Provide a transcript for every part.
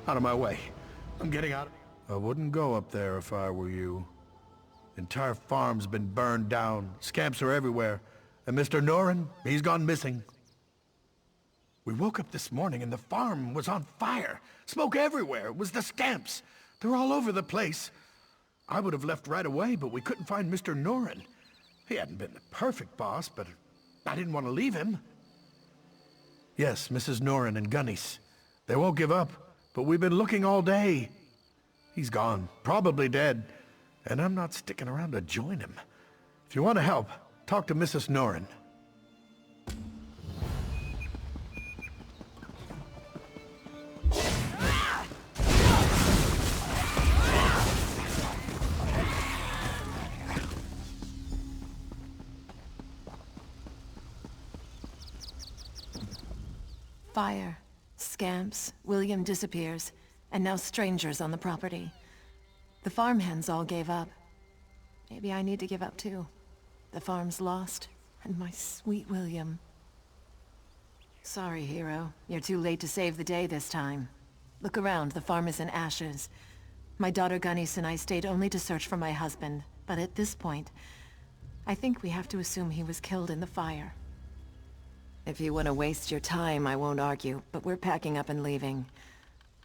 Out of my way. I'm getting out of here. I wouldn't go up there if I were you. The entire farm's been burned down. Scamps are everywhere. And Mr. Norin, he's gone missing. We woke up this morning and the farm was on fire. Smoke everywhere. It was the scamps. They're all over the place. I would have left right away, but we couldn't find Mr. Norin. He hadn't been the perfect boss, but I didn't want to leave him. Yes, Mrs. Norin and Gunnis. They won't give up, but we've been looking all day. He's gone, probably dead, and I'm not sticking around to join him. If you want to help, talk to Mrs. Norin. Fire, scamps, William disappears, and now strangers on the property. The farmhands all gave up. Maybe I need to give up too. The farm's lost, and my sweet William. Sorry, hero. You're too late to save the day this time. Look around, the farm is in ashes. My daughter Gunnis and I stayed only to search for my husband, but at this point, I think we have to assume he was killed in the fire. If you want to waste your time, I won't argue, but we're packing up and leaving.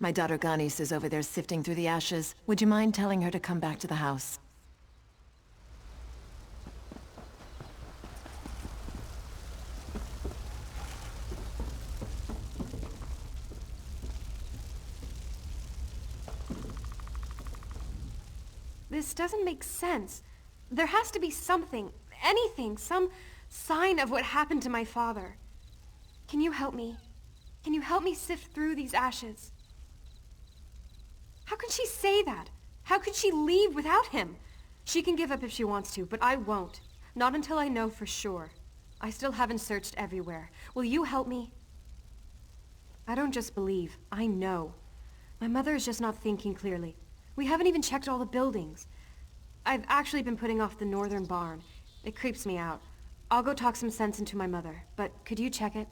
My daughter Gunnis is over there sifting through the ashes. Would you mind telling her to come back to the house? This doesn't make sense. There has to be something, anything, some sign of what happened to my father. Can you help me? Can you help me sift through these ashes? How can she say that? How could she leave without him? She can give up if she wants to, but I won't. Not until I know for sure. I still haven't searched everywhere. Will you help me? I don't just believe, I know. My mother is just not thinking clearly. We haven't even checked all the buildings. I've actually been putting off the northern barn. It creeps me out. I'll go talk some sense into my mother, but could you check it?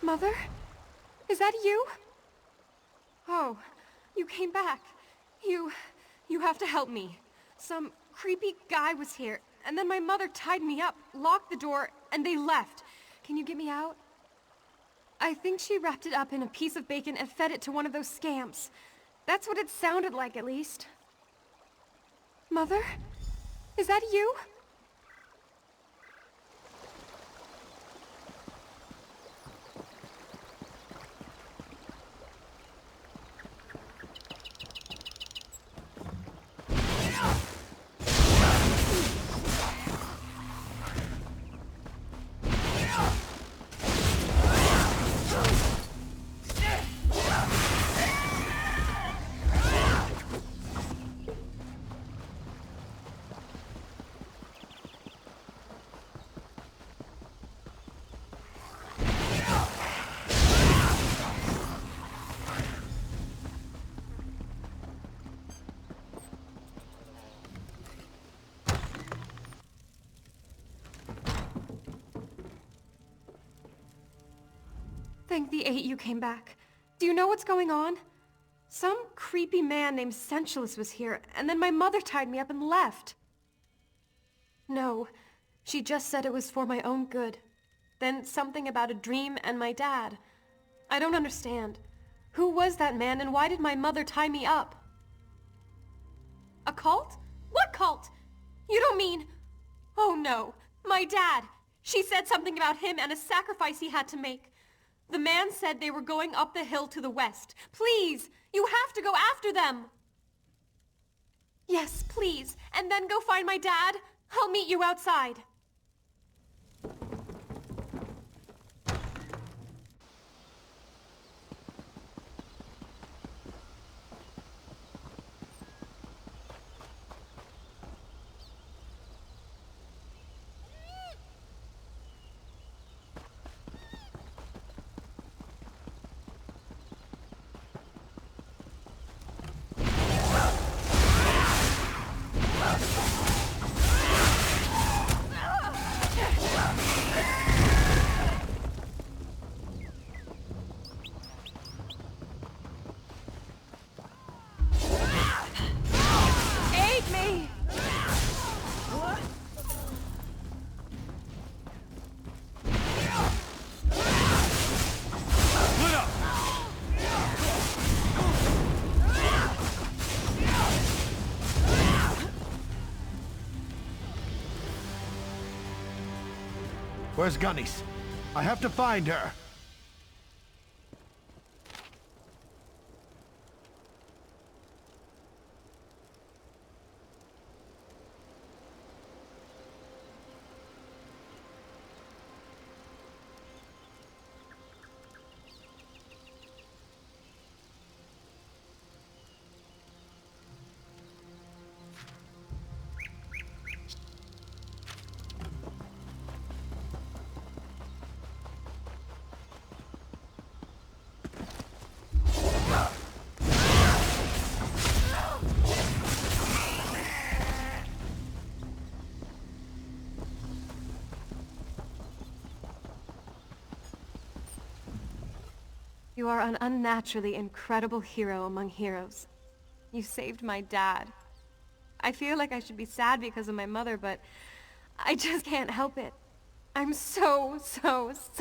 Mother? Is that you? Oh, you came back. You have to help me. Some creepy guy was here, and then my mother tied me up, locked the door, and they left. Can you get me out? I think she wrapped it up in a piece of bacon and fed it to one of those scamps. That's what it sounded like, at least. Mother? Is that you? Thank the 8 you came back. Do you know what's going on? Some creepy man named Sensualist was here, and then my mother tied me up and left. No, she just said it was for my own good. then something about a dream and my dad. I don't understand. Who was that man, and why did my mother tie me up? A cult? What cult? You don't mean... Oh no, my dad! She said something about him and a sacrifice he had to make. The man said they were going up the hill to the west. Please, you have to go after them! Yes, please, and then go find my dad. I'll meet you outside. Where's Gunny's? I have to find her. You are an unnaturally incredible hero among heroes. You saved my dad. I feel like I should be sad because of my mother, but I just can't help it. I'm so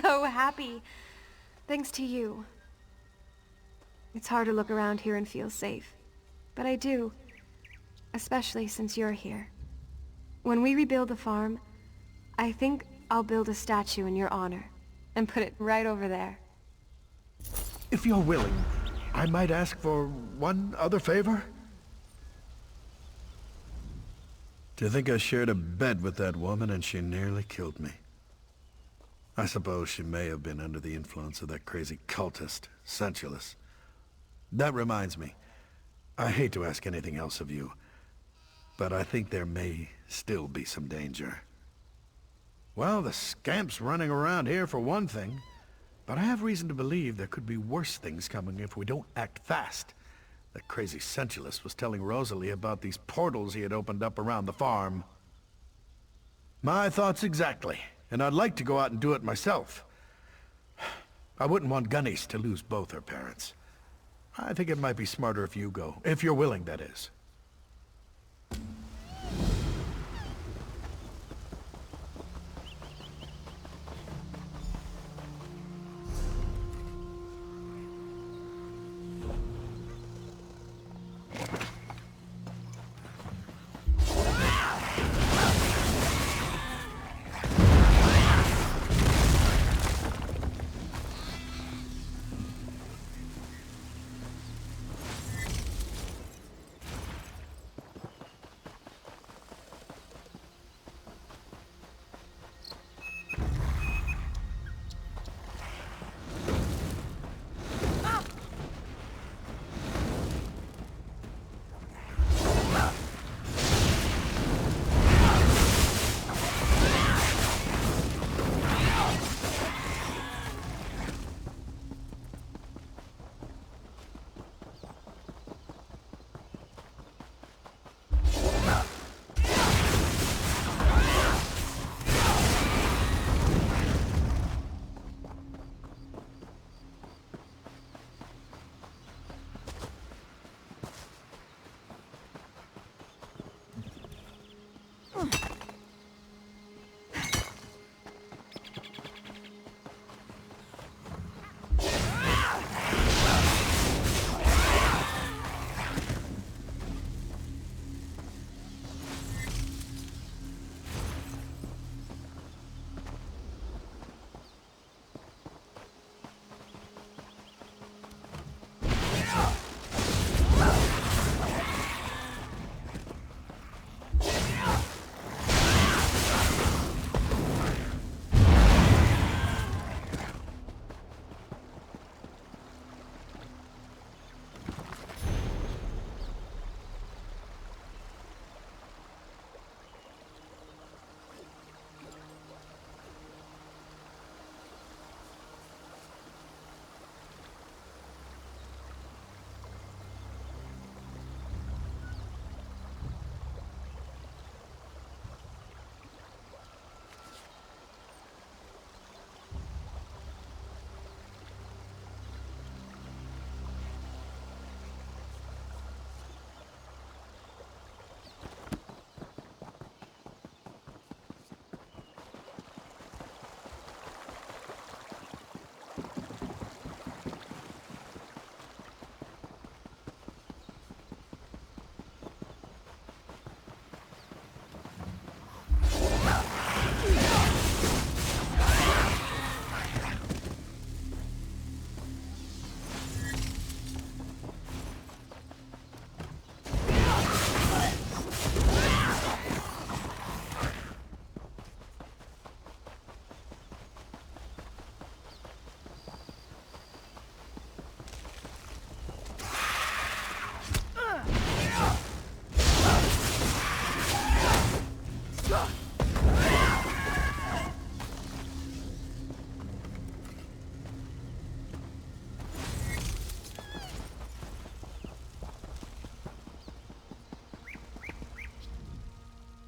happy. Thanks to you. It's hard to look around here and feel safe, but I do. Especially since you're here. When we rebuild the farm, I think I'll build a statue in your honor and put it right over there. If you're willing, I might ask for one other favor? Do you think I shared a bed with that woman and she nearly killed me? I suppose she may have been under the influence of that crazy cultist, Sensualist. That reminds me, I hate to ask anything else of you, but I think there may still be some danger. Well, the scamp's running around here for one thing. But I have reason to believe there could be worse things coming if we don't act fast. That crazy Sensualist was telling Rosalie about these portals he had opened up around the farm. My thoughts exactly, and I'd like to go out and do it myself. I wouldn't want Gunnies to lose both her parents. I think it might be smarter if you go, if you're willing, that is.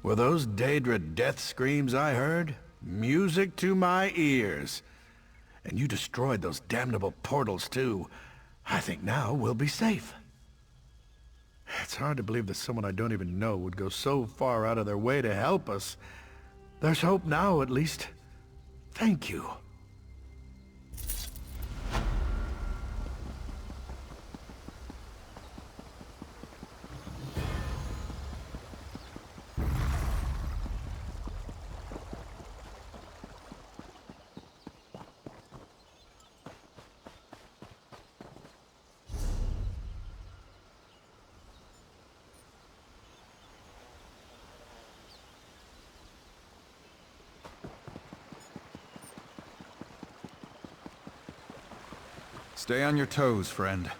Were those Daedra death screams I heard? Music to my ears. And you destroyed those damnable portals too. I think now we'll be safe. It's hard to believe that someone I don't even know would go so far out of their way to help us. There's hope now, at least. Thank you. Stay on your toes, friend.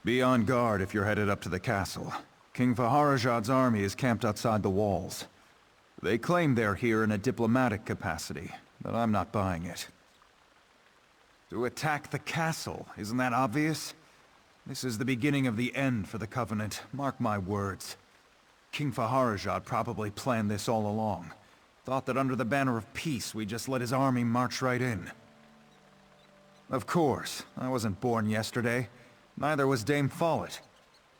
Be on guard if you're headed up to the castle. King Faharajad's army is camped outside the walls. They claim they're here in a diplomatic capacity, but I'm not buying it. To attack the castle, isn't that obvious? This is the beginning of the end for the Covenant, mark my words. King Faharajad probably planned this all along. Thought that under the banner of peace, we'd just let his army march right in. Of course, I wasn't born yesterday. Neither was Dame Follett.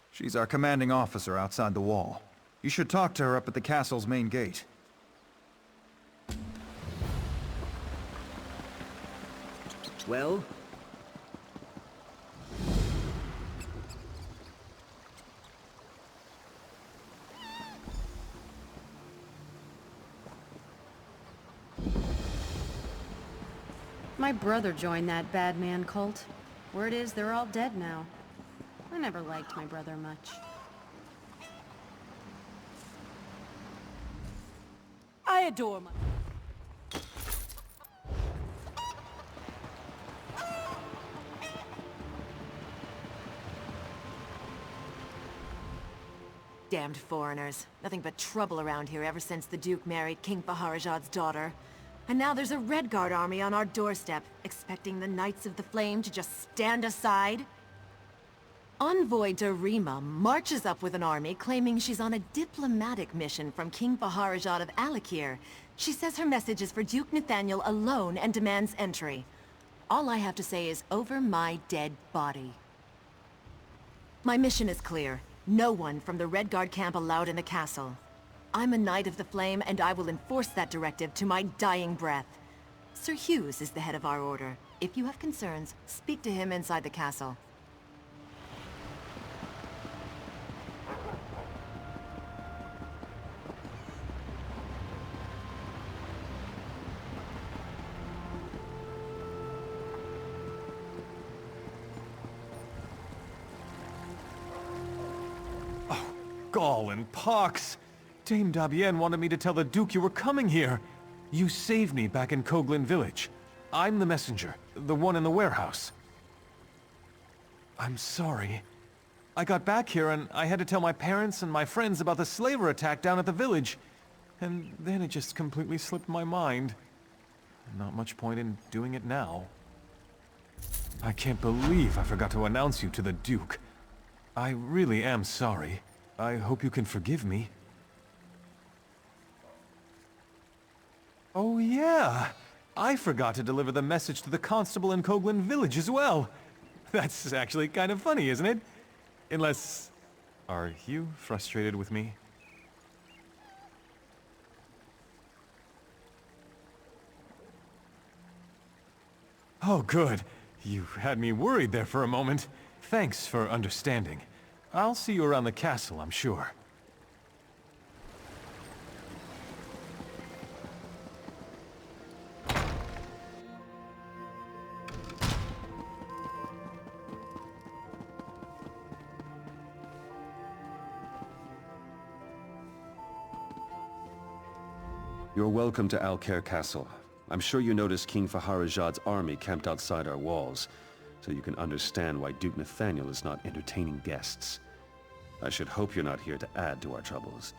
She's our commanding officer outside the wall. You should talk to her up at the castle's main gate. Well? My brother joined that bad man cult. Word is they're all dead now. I never liked my brother much. I adore my... Damned foreigners. Nothing but trouble around here ever since the Duke married King Faharajad's daughter. And now there's a Redguard army on our doorstep, expecting the Knights of the Flame to just stand aside? Envoy Darima marches up with an army claiming she's on a diplomatic mission from King Faharajad of Alakir. She says her message is for Duke Nathaniel alone and demands entry. All I have to say is over my dead body. My mission is clear. No one from the Redguard camp allowed in the castle. I'm a Knight of the Flame, and I will enforce that directive to my dying breath. Sir Hughes is the head of our order. If you have concerns, speak to him inside the castle. Gall and pox! Dame Dabienne wanted me to tell the Duke you were coming here. You saved me back in Coglin village. I'm the messenger, the one in the warehouse. I'm sorry. I got back here and I had to tell my parents and my friends about the slaver attack down at the village. And then it just completely slipped my mind. Not much point in doing it now. I can't believe I forgot to announce you to the Duke. I really am sorry. I hope you can forgive me. Oh yeah! I forgot to deliver the message to the constable in Coglin village as well. That's actually kind of funny, isn't it? Unless... Are you frustrated with me? Oh good. You had me worried there for a moment. Thanks for understanding. I'll see you around the castle, I'm sure. You're welcome to Alcair Castle. I'm sure you noticed King Faharajad's army camped outside our walls, so you can understand why Duke Nathaniel is not entertaining guests. I should hope you're not here to add to our troubles.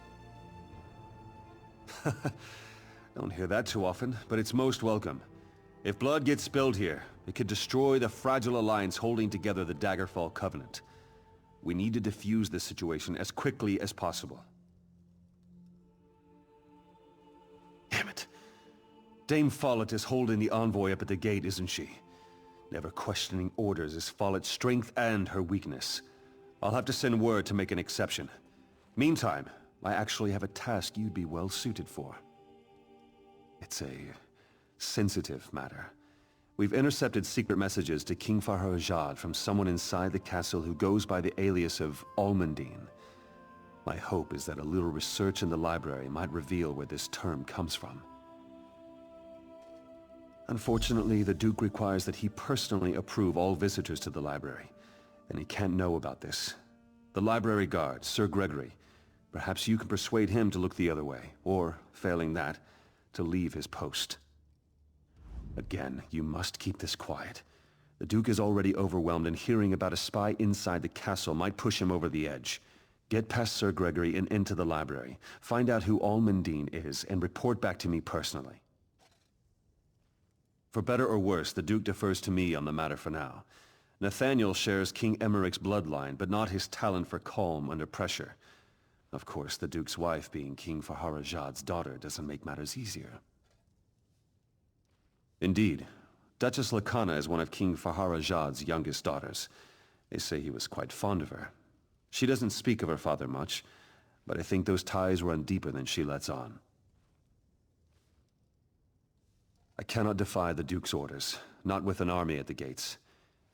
Don't hear that too often, but it's most welcome. If blood gets spilled here, it could destroy the fragile alliance holding together the Daggerfall Covenant. We need to defuse this situation as quickly as possible. Damn it. Dame Follett is holding the envoy up at the gate, isn't she? Never questioning orders is Follett's strength and her weakness. I'll have to send word to make an exception. Meantime, I actually have a task you'd be well suited for. It's a sensitive matter. We've intercepted secret messages to King Faharajad from someone inside the castle who goes by the alias of Almundine. My hope is that a little research in the library might reveal where this term comes from. Unfortunately, the Duke requires that he personally approve all visitors to the library, and he can't know about this. The library guard, Sir Gregory, perhaps you can persuade him to look the other way, or, failing that, to leave his post. Again, you must keep this quiet. The Duke is already overwhelmed, and hearing about a spy inside the castle might push him over the edge. Get past Sir Gregory and into the library. Find out who Almundine is, and report back to me personally. For better or worse, the Duke defers to me on the matter for now. Nathaniel shares King Emmerich's bloodline, but not his talent for calm under pressure. Of course, the Duke's wife being King Faharajad's daughter doesn't make matters easier. Indeed, Duchess Lakana is one of King Faharajad's youngest daughters. They say he was quite fond of her. She doesn't speak of her father much, but I think those ties run deeper than she lets on. I cannot defy the Duke's orders, not with an army at the gates.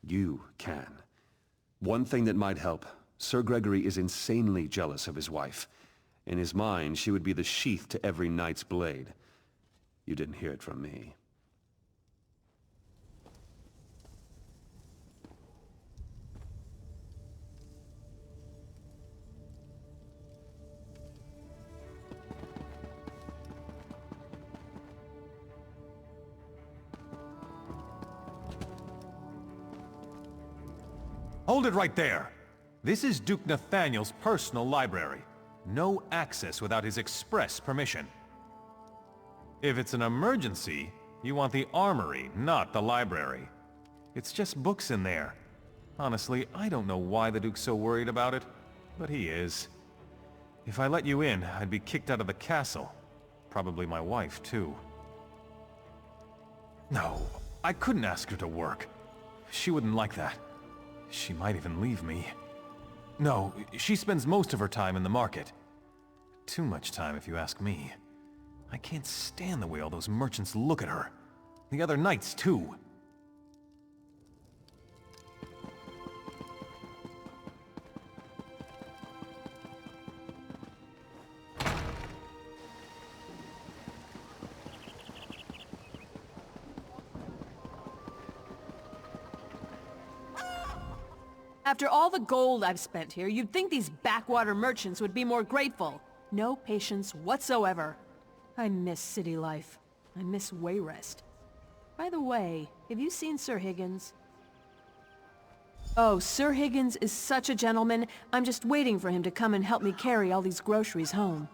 You can. One thing that might help, Sir Gregory is insanely jealous of his wife. In his mind, she would be the sheath to every knight's blade. You didn't hear it from me. Hold it right there! This is Duke Nathaniel's personal library. No access without his express permission. If it's an emergency, you want the armory, not the library. It's just books in there. Honestly, I don't know why the Duke's so worried about it, but he is. If I let you in, I'd be kicked out of the castle. Probably my wife, too. No, I couldn't ask her to work. She wouldn't like that. She might even leave me. No, she spends most of her time in the market. Too much time, if you ask me. I can't stand the way all those merchants look at her. The other knights, too. After all the gold I've spent here, you'd think these backwater merchants would be more grateful. No patience whatsoever. I miss city life. I miss Wayrest. By the way, have you seen Sir Higgins? Oh, Sir Higgins is such a gentleman. I'm just waiting for him to come and help me carry all these groceries home.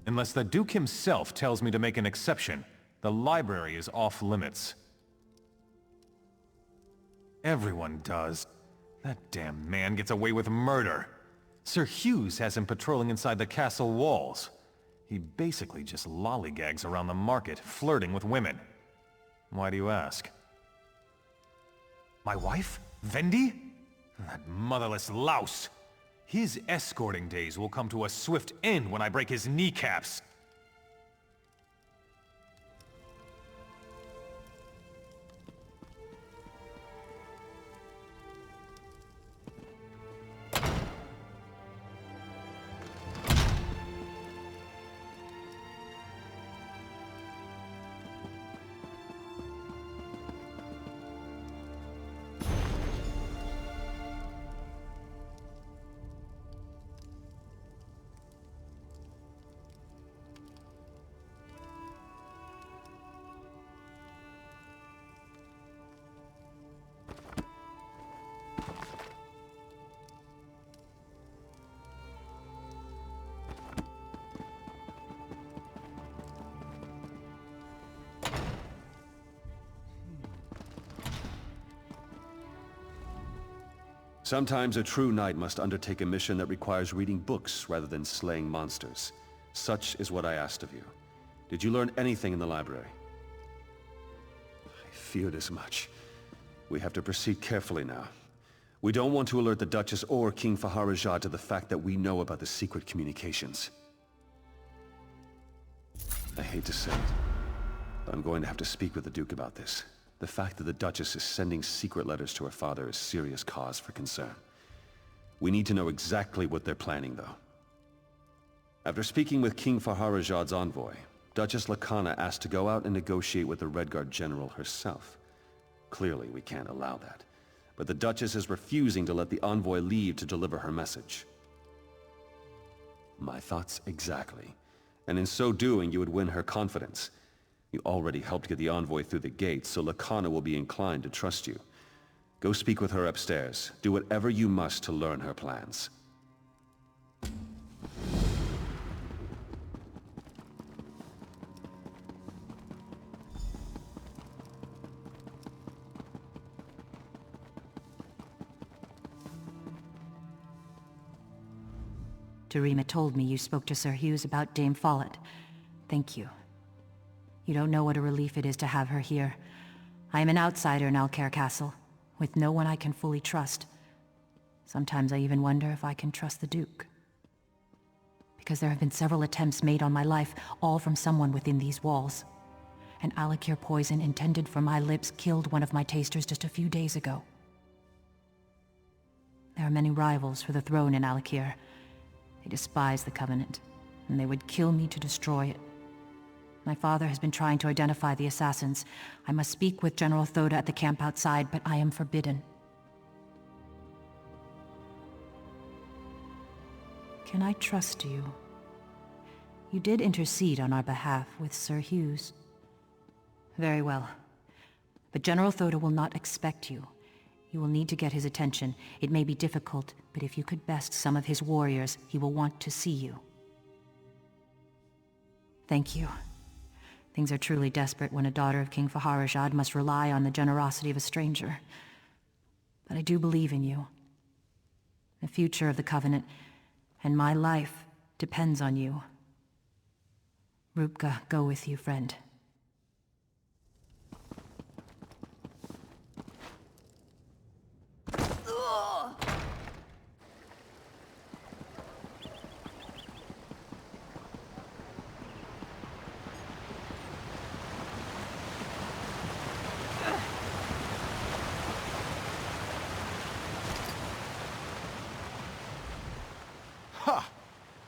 Unless the Duke himself tells me to make an exception, the library is off limits. Everyone does. That damn man gets away with murder. Sir Hughes has him patrolling inside the castle walls. He basically just lollygags around the market, flirting with women. Why do you ask? My wife? Vendi? That motherless louse! His escorting days will come to a swift end when I break his kneecaps. Sometimes a true knight must undertake a mission that requires reading books rather than slaying monsters. Such is what I asked of you. Did you learn anything in the library? I feared as much. We have to proceed carefully now. We don't want to alert the Duchess or King Faharajah to the fact that we know about the secret communications. I hate to say it, but I'm going to have to speak with the Duke about this. The fact that the Duchess is sending secret letters to her father is serious cause for concern. We need to know exactly what they're planning, though. After speaking with King Faharajad's envoy, Duchess Lakana asked to go out and negotiate with the Redguard General herself. Clearly, we can't allow that. But the Duchess is refusing to let the envoy leave to deliver her message. My thoughts exactly. And in so doing, you would win her confidence. You already helped get the envoy through the gates, so Lakana will be inclined to trust you. Go speak with her upstairs. Do whatever you must to learn her plans. Darima told me you spoke to Sir Hughes about Dame Follett. Thank you. You don't know what a relief it is to have her here. I am an outsider in Alcair Castle, with no one I can fully trust. Sometimes I even wonder if I can trust the Duke. Because there have been several attempts made on my life, all from someone within these walls. An Alakir poison intended for my lips killed one of my tasters just a few days ago. There are many rivals for the throne in Alakir. They despise the Covenant, and they would kill me to destroy it. My father has been trying to identify the assassins. I must speak with General Thoda at the camp outside, but I am forbidden. Can I trust you? You did intercede on our behalf with Sir Hughes. Very well. But General Thoda will not expect you. You will need to get his attention. It may be difficult, but if you could best some of his warriors, he will want to see you. Thank you. Things are truly desperate when a daughter of King Faharajad must rely on the generosity of a stranger. But I do believe in you. The future of the Covenant, and my life, depends on you. Rupka, go with you, friend.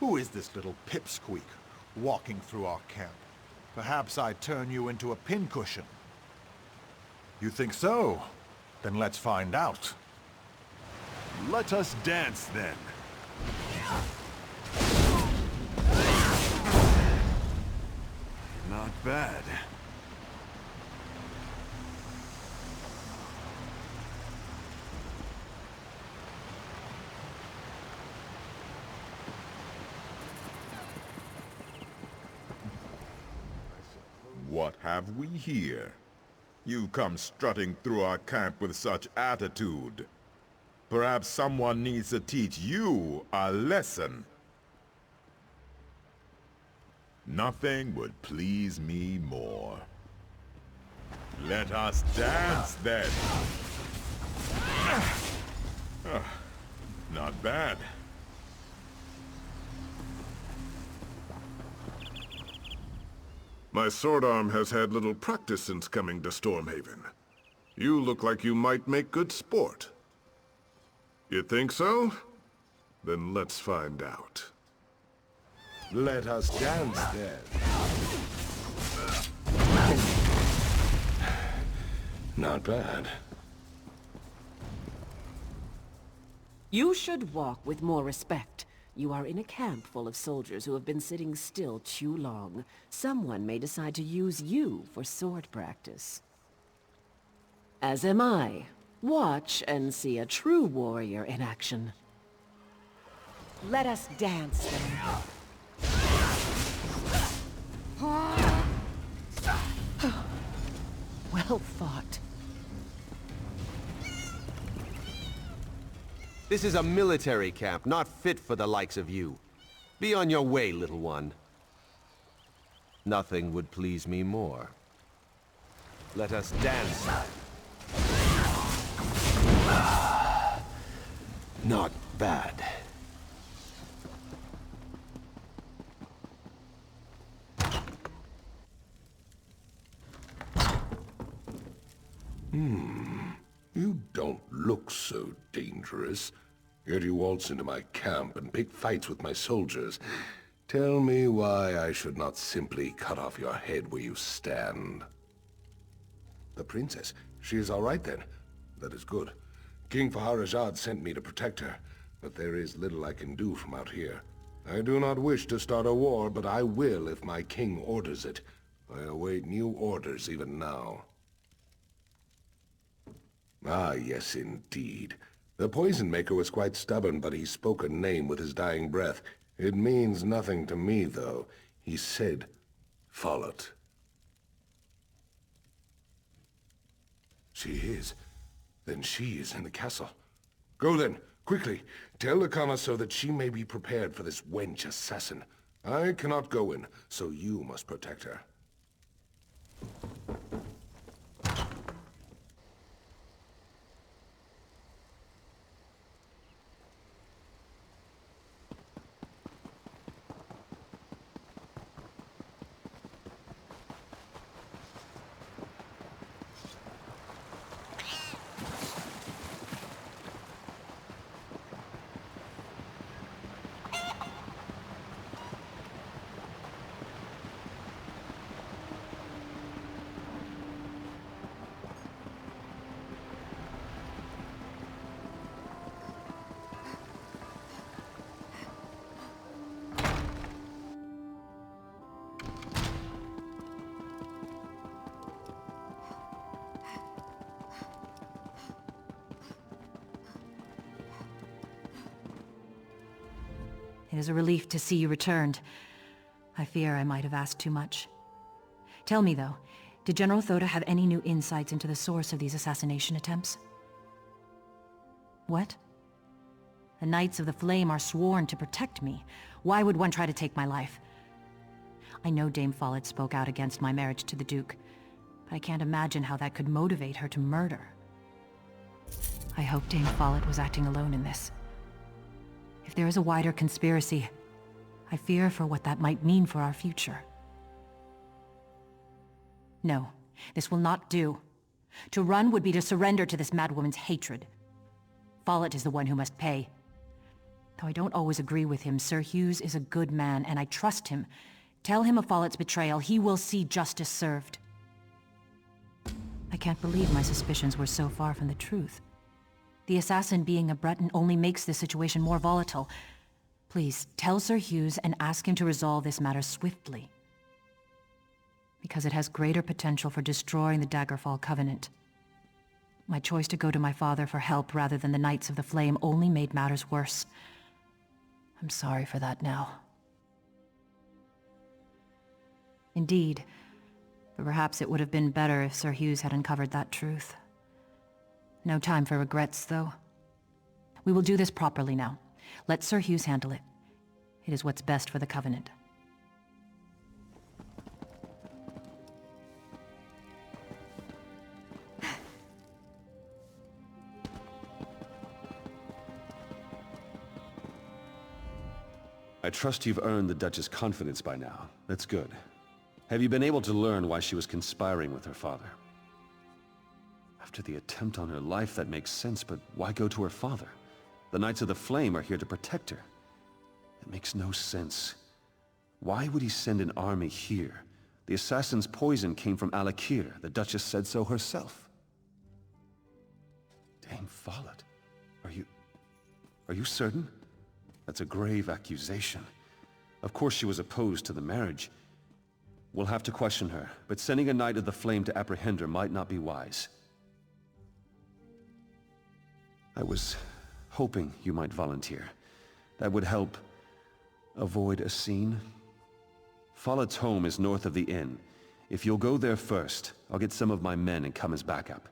Who is this little pipsqueak walking through our camp? Perhaps I turn you into a pincushion. You think so? Then let's find out. Let us dance, then. Not bad. What have we here? You come strutting through our camp with such attitude. Perhaps someone needs to teach you a lesson. Nothing would please me more. Let us dance, then. Not bad. My sword arm has had little practice since coming to Stormhaven. You look like you might make good sport. You think so? Then let's find out. Let us dance, then. Not bad. You should walk with more respect. You are in a camp full of soldiers who have been sitting still too long. Someone may decide to use you for sword practice. As am I. Watch and see a true warrior in action. Let us dance, then. Well fought. This is a military camp, not fit for the likes of you. Be on your way, little one. Nothing would please me more. Let us dance. Not bad. You don't look so dangerous. Yet you waltz into my camp and pick fights with my soldiers. Tell me why I should not simply cut off your head where you stand. The princess? She is all right then. That is good. King Faharajad sent me to protect her, but there is little I can do from out here. I do not wish to start a war, but I will if my king orders it. I await new orders even now. Ah, yes, indeed. The poison maker was quite stubborn, but he spoke a name with his dying breath. It means nothing to me, though. He said, "Follett." She is. Then she is in the castle. Go then, quickly. Tell the connoisseur that she may be prepared for this wench assassin. I cannot go in, so you must protect her. It is a relief to see you returned. I fear I might have asked too much. Tell me, though, did General Thoda have any new insights into the source of these assassination attempts? What? The Knights of the Flame are sworn to protect me. Why would one try to take my life? I know Dame Follett spoke out against my marriage to the Duke, but I can't imagine how that could motivate her to murder. I hope Dame Follett was acting alone in this. If there is a wider conspiracy, I fear for what that might mean for our future. No, this will not do. To run would be to surrender to this madwoman's hatred. Follett is the one who must pay. Though I don't always agree with him, Sir Hughes is a good man, and I trust him. Tell him of Follett's betrayal. He will see justice served. I can't believe my suspicions were so far from the truth. The assassin being a Breton only makes this situation more volatile. Please, tell Sir Hughes and ask him to resolve this matter swiftly. Because it has greater potential for destroying the Daggerfall Covenant. My choice to go to my father for help rather than the Knights of the Flame only made matters worse. I'm sorry for that now. Indeed, but perhaps it would have been better if Sir Hughes had uncovered that truth. No time for regrets, though. We will do this properly now. Let Sir Hughes handle it. It is what's best for the Covenant. I trust you've earned the Duchess' confidence by now. That's good. Have you been able to learn why she was conspiring with her father? After the attempt on her life, that makes sense, but why go to her father? The Knights of the Flame are here to protect her. It makes no sense. Why would he send an army here? The assassin's poison came from Alakir. The Duchess said so herself. Dame Follett, are you certain? That's a grave accusation. Of course she was opposed to the marriage. We'll have to question her, but sending a Knight of the Flame to apprehend her might not be wise. I was hoping you might volunteer. That would help avoid a scene. Follett's home is north of the inn. If you'll go there first, I'll get some of my men and come as backup.